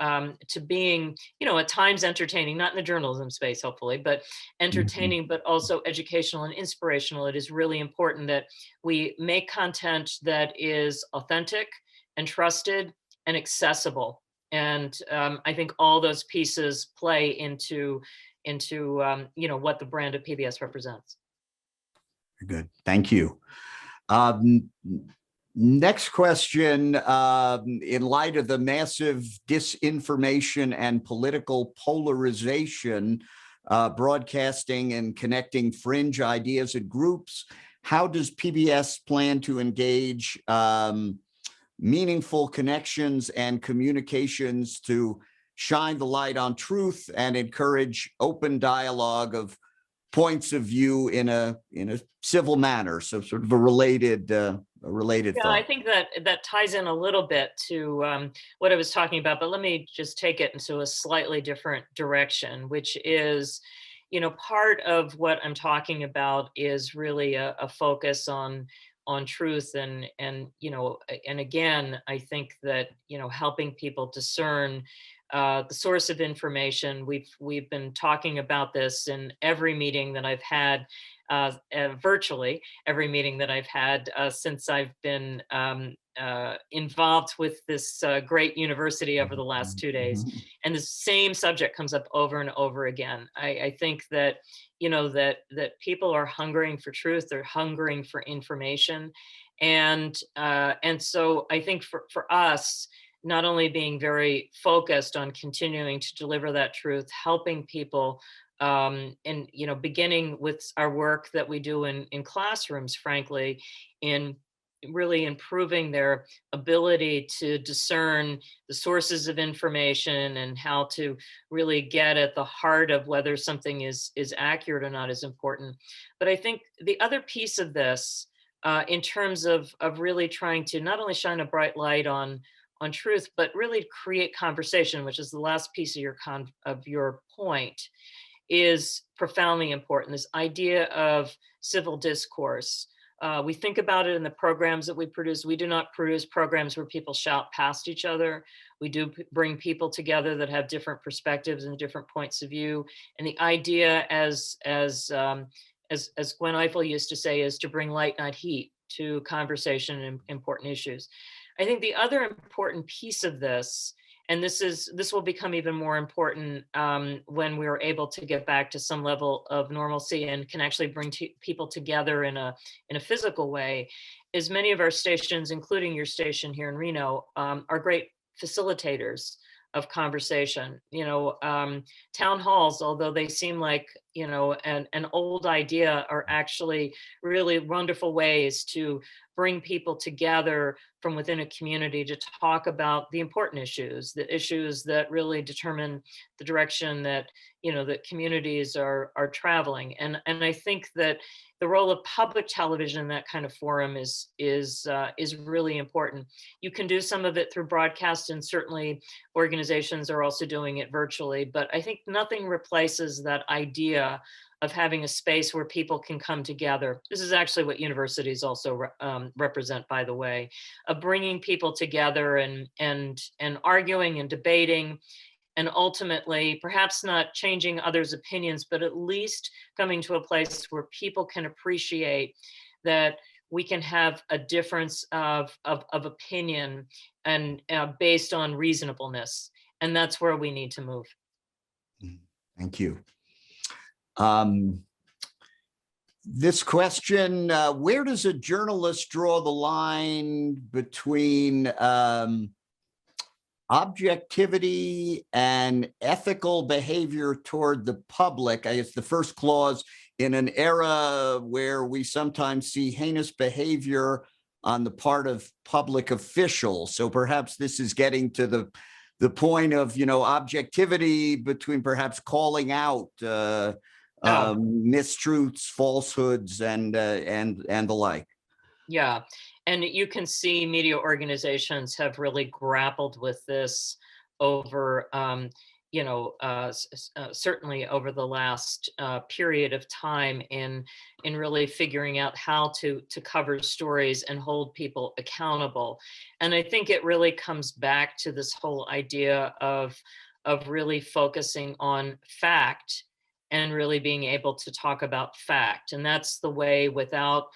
being, at times entertaining, not in the journalism space, hopefully, but entertaining, but also educational and inspirational. It is really important that we make content that is authentic and trusted and accessible. And I think all those pieces play into what the brand of PBS represents. Good. Thank you. Next question. In light of the massive disinformation and political polarization, broadcasting and connecting fringe ideas and groups, how does PBS plan to engage meaningful connections and communications to shine the light on truth and encourage open dialogue of points of view in a civil manner? So sort of a related thought. I think that ties in a little bit to what I was talking about, but let me just take it into a slightly different direction, which is, part of what I'm talking about is really a focus on truth and again, I think that, helping people discern the source of information. We've been talking about this in every meeting that I've had, virtually every meeting that I've had since I've been involved with this great university over the last 2 days. And the same subject comes up over and over again. I think that, that people are hungering for truth, they're hungering for information. And so I think for us, not only being very focused on continuing to deliver that truth, helping people, and beginning with our work that we do in classrooms, frankly, in really improving their ability to discern the sources of information and how to really get at the heart of whether something is accurate or not is important. But I think the other piece of this, in terms of really trying to not only shine a bright light on truth, but really create conversation, which is the last piece of your point, is profoundly important. This idea of civil discourse. We think about it in the programs that we produce. We do not produce programs where people shout past each other. We do bring people together that have different perspectives and different points of view. And the idea, as Gwen Eiffel used to say, is to bring light, not heat, to conversation and important issues. I think the other important piece of this, and this will become even more important when we're able to get back to some level of normalcy and can actually bring people together in a physical way, is many of our stations, including your station here in Reno, are great facilitators of conversation. Town halls, although they seem like an old idea, are actually really wonderful ways to bring people together from within a community to talk about the important issues, the issues that really determine the direction that that communities are traveling. And I think that the role of public television in that kind of forum is really important. You can do some of it through broadcast, and certainly organizations are also doing it virtually, but I think nothing replaces that idea of having a space where people can come together. This is actually what universities also represent, by the way, of bringing people together and arguing and debating, and ultimately perhaps not changing others' opinions, but at least coming to a place where people can appreciate that we can have a difference of opinion and based on reasonableness. And that's where we need to move. Thank you. This question, where does a journalist draw the line between objectivity and ethical behavior toward the public. I guess the first clause, in an era where we sometimes see heinous behavior on the part of public officials. So perhaps this is getting to the point of, objectivity between perhaps calling out mistruths, falsehoods, and the like. Yeah, and you can see media organizations have really grappled with this over, certainly over the last period of time in really figuring out how to cover stories and hold people accountable. And I think it really comes back to this whole idea of really focusing on fact and really being able to talk about fact. And that's the way, without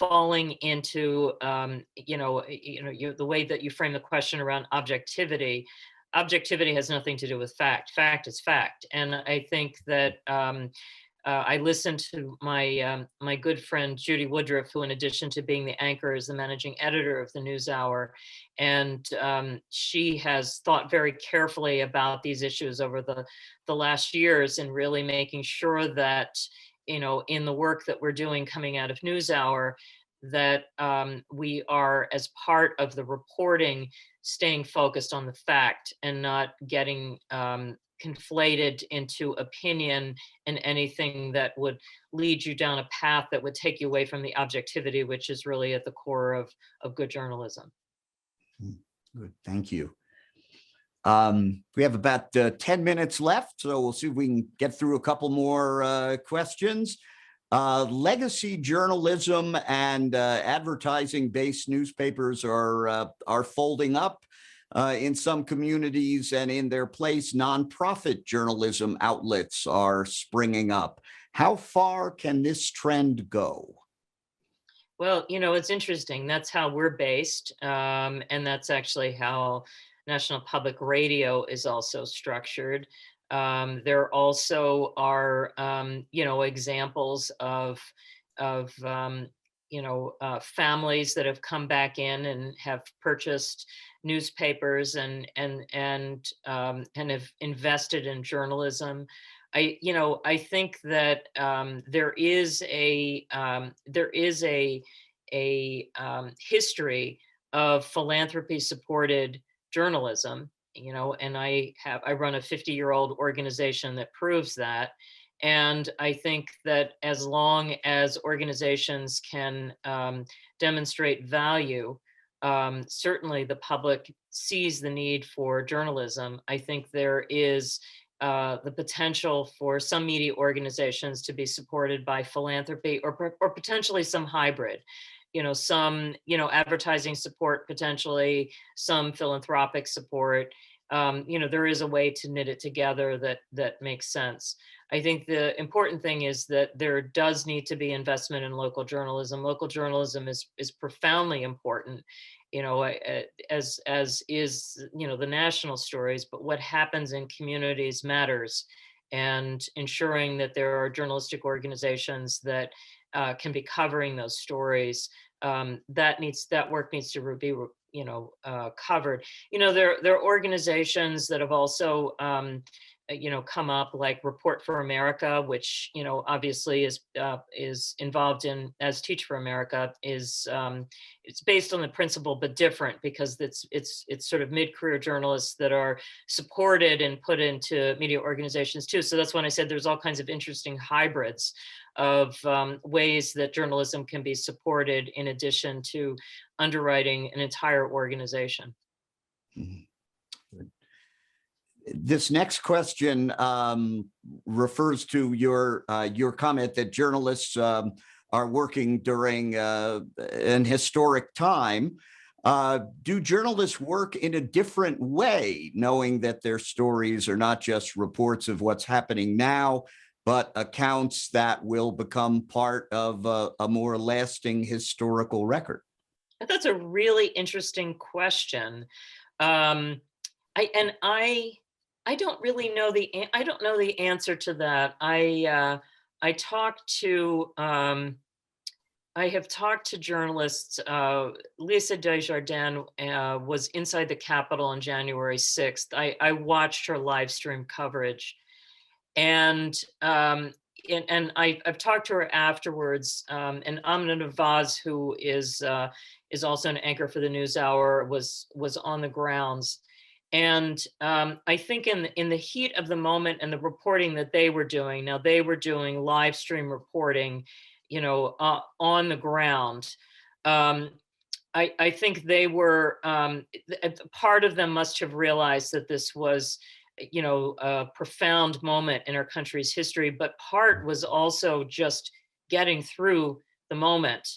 falling into the way that you frame the question around objectivity. Objectivity has nothing to do with fact. Fact is fact. And I think that I listened to my good friend Judy Woodruff, who, in addition to being the anchor, is the managing editor of the NewsHour, and she has thought very carefully about these issues over the last years, and really making sure that, in the work that we're doing coming out of NewsHour, that we are, as part of the reporting, staying focused on the fact and not getting conflated into opinion and anything that would lead you down a path that would take you away from the objectivity, which is really at the core of good journalism. Good, thank you. We have about 10 minutes left, so we'll see if we can get through a couple more questions. Legacy journalism and advertising-based newspapers are folding up in some communities, and in their place, nonprofit journalism outlets are springing up. How far can this trend go? Well, it's interesting. That's how we're based, and that's actually how National Public Radio is also structured. There also are, examples of families that have come back in and have purchased newspapers and have invested in journalism. I think that there is a history of philanthropy supported journalism, and I run a 50-year-old organization that proves that. And I think that as long as organizations can demonstrate value, certainly the public sees the need for journalism. I think there is the potential for some media organizations to be supported by philanthropy, or potentially some hybrid. Some advertising support, potentially some philanthropic support. There is a way to knit it together that makes sense. I think the important thing is that there does need to be investment in local journalism. Local journalism is profoundly important, as is, the national stories, but what happens in communities matters. And ensuring that there are journalistic organizations that can be covering those stories, that work needs to be covered. There are organizations that have also come up, like Report for America, which obviously is involved in, as Teach for America is. It's based on the principle, but different, because it's sort of mid-career journalists that are supported and put into media organizations too. So that's when I said there's all kinds of interesting hybrids of ways that journalism can be supported in addition to underwriting an entire organization. This next question refers to your comment that journalists are working during an historic time. Do journalists work in a different way, knowing that their stories are not just reports of what's happening now, but accounts that will become part of a more lasting historical record? That's a really interesting question. I don't really know the answer to that. I talked to I have talked to journalists. Lisa Desjardins was inside the Capitol on January 6th. I watched her live stream coverage, and I've talked to her afterwards. And Amna Nawaz, who is also an anchor for the NewsHour, was on the grounds. And I think in the heat of the moment and the reporting that they were doing, now they were doing live stream reporting, on the ground. I think they were, part of them must have realized that this was, a profound moment in our country's history, but part was also just getting through the moment.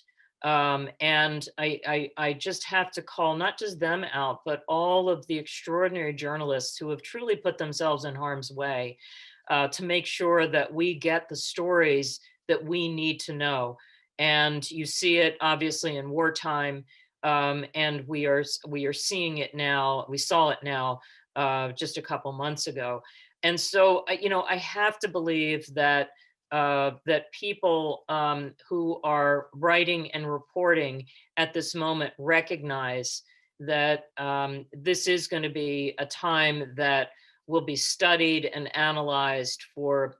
And I just have to call not just them out, but all of the extraordinary journalists who have truly put themselves in harm's way to make sure that we get the stories that we need to know. And you see it obviously in wartime, and we are seeing it now. We saw it now just a couple months ago. And so, I have to believe that that people who are writing and reporting at this moment recognize that this is going to be a time that will be studied and analyzed for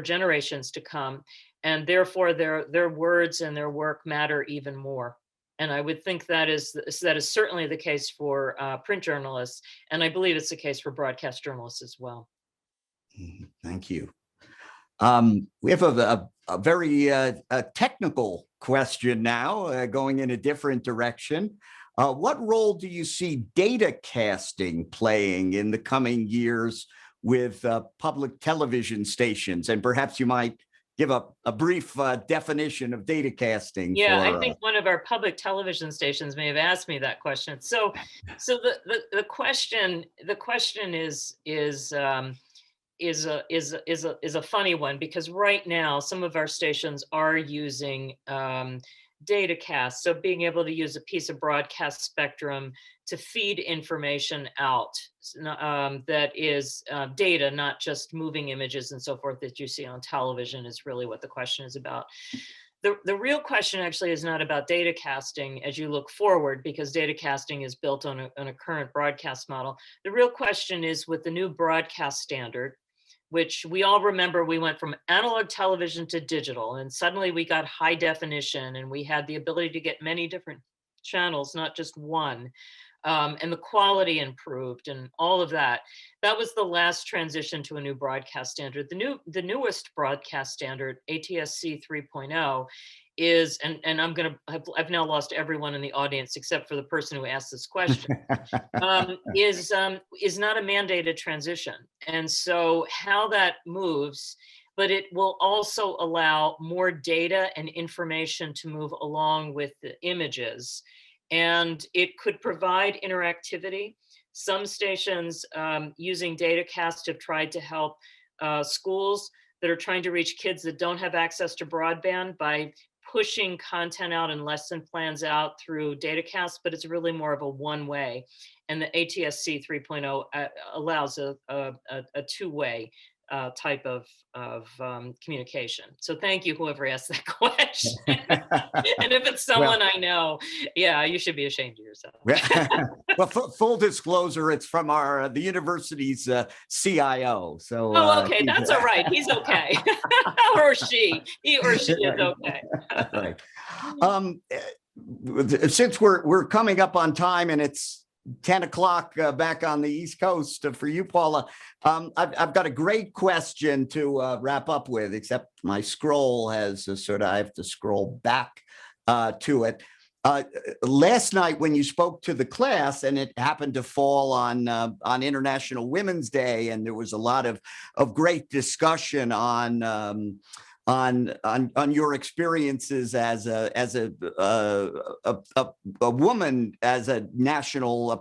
generations to come, and therefore their words and their work matter even more. And I would think that is certainly the case for print journalists, and I believe it's the case for broadcast journalists as well. Thank you. We have a very technical question now, going in a different direction. What role do you see data casting playing in the coming years with public television stations? And perhaps you might give a brief definition of data casting. Yeah, I think one of our public television stations may have asked me that question. So the question is a funny one, because right now some of our stations are using data cast, so being able to use a piece of broadcast spectrum to feed information out that is data, not just moving images and so forth that you see on television, is really what the question is about. The real question actually is not about data casting as you look forward, because data casting is built on a current broadcast model. The real question is with the new broadcast standard, which we all remember, we went from analog television to digital, and suddenly we got high definition, and we had the ability to get many different channels, not just one, and the quality improved and all of that. That was the last transition to a new broadcast standard. The newest broadcast standard, ATSC 3.0, is, and I've now lost everyone in the audience except for the person who asked this question, is not a mandated transition. And so how that moves, but it will also allow more data and information to move along with the images. And it could provide interactivity. Some stations using datacast have tried to help schools that are trying to reach kids that don't have access to broadband by pushing content out and lesson plans out through datacast, but it's really more of a one-way. And the ATSC 3.0 allows a two-way type of communication. So thank you, whoever asked that question. And if it's someone I know, yeah, you should be ashamed of yourself. Well, full disclosure, it's from the university's CIO. So okay, that's all right. He's okay. Or she. He or she is okay. Right. Since we're coming up on time and it's 10 o'clock back on the East Coast for you, Paula, I've got a great question to wrap up with, except my scroll has I have to scroll back to it. Last night when you spoke to the class, and it happened to fall on International Women's Day, and there was a lot of great discussion on your experiences as a woman, as a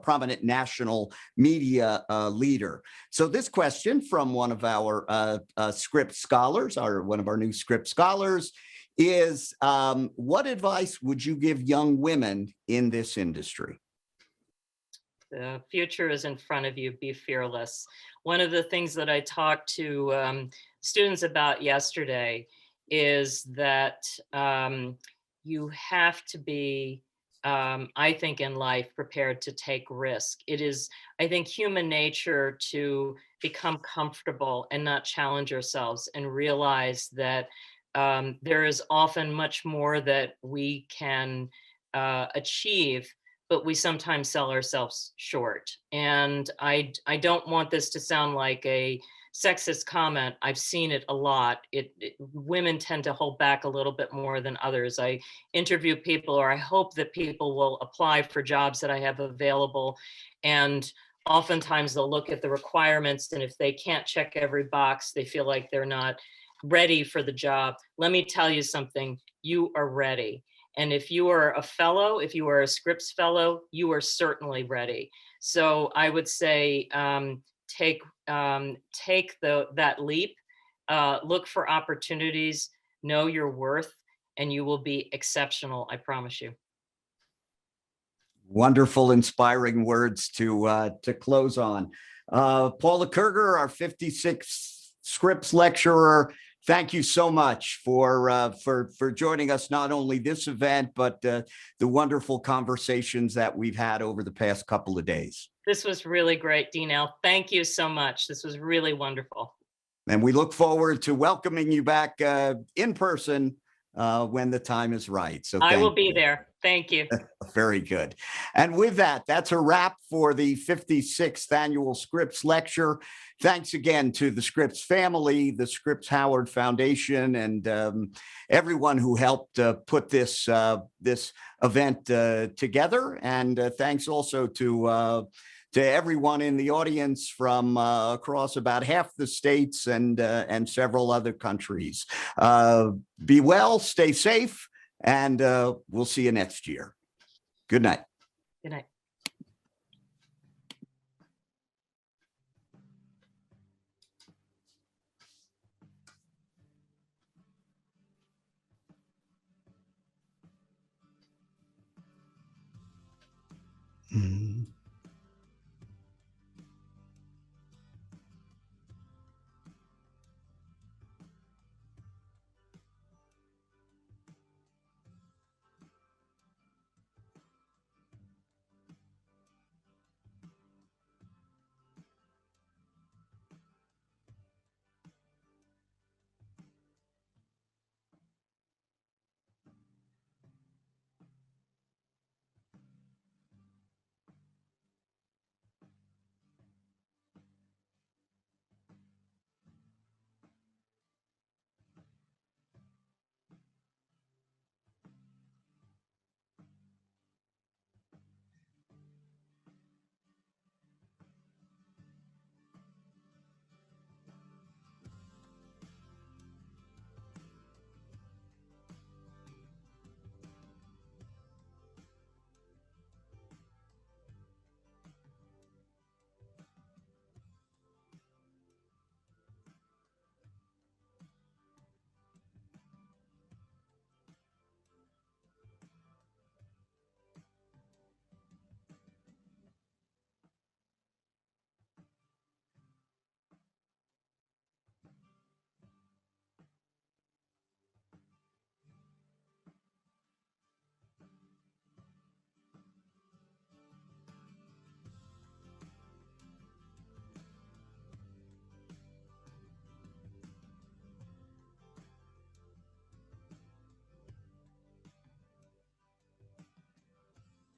prominent national media leader. So this question from one of our Scripps scholars, one of our new Scripps scholars, is what advice would you give young women in this industry? The future is in front of you. Be fearless. One of the things that I talked to students about yesterday is that you have to be, I think, in life prepared to take risk. It is, I think, human nature to become comfortable and not challenge ourselves and realize that there is often much more that we can achieve, but we sometimes sell ourselves short. And I don't want this to sound like a sexist comment. I've seen it a lot. Women tend to hold back a little bit more than others. I interview people, or I hope that people will apply for jobs that I have available. And oftentimes they'll look at the requirements, and if they can't check every box, they feel like they're not ready for the job. Let me tell you something, you are ready. And if you are a fellow, if you are a Scripps fellow, you are certainly ready. So I would say take that leap, look for opportunities, know your worth, and you will be exceptional, I promise you. Wonderful, inspiring words to close on. Paula Kerger, our 56th Scripps lecturer, thank you so much for joining us, not only this event, but the wonderful conversations that we've had over the past couple of days. This was really great, Dean. Thank you so much. This was really wonderful. And we look forward to welcoming you back in person when the time is right. So I will be there. Thank you. Very good. And with that, that's a wrap for the 56th Annual Scripps Lecture. Thanks again to the Scripps family, the Scripps Howard Foundation, and everyone who helped put this event together. And thanks also to everyone in the audience from across about half the states and several other countries. Be well, stay safe, and we'll see you next year. Good night. Good night. Mm-hmm.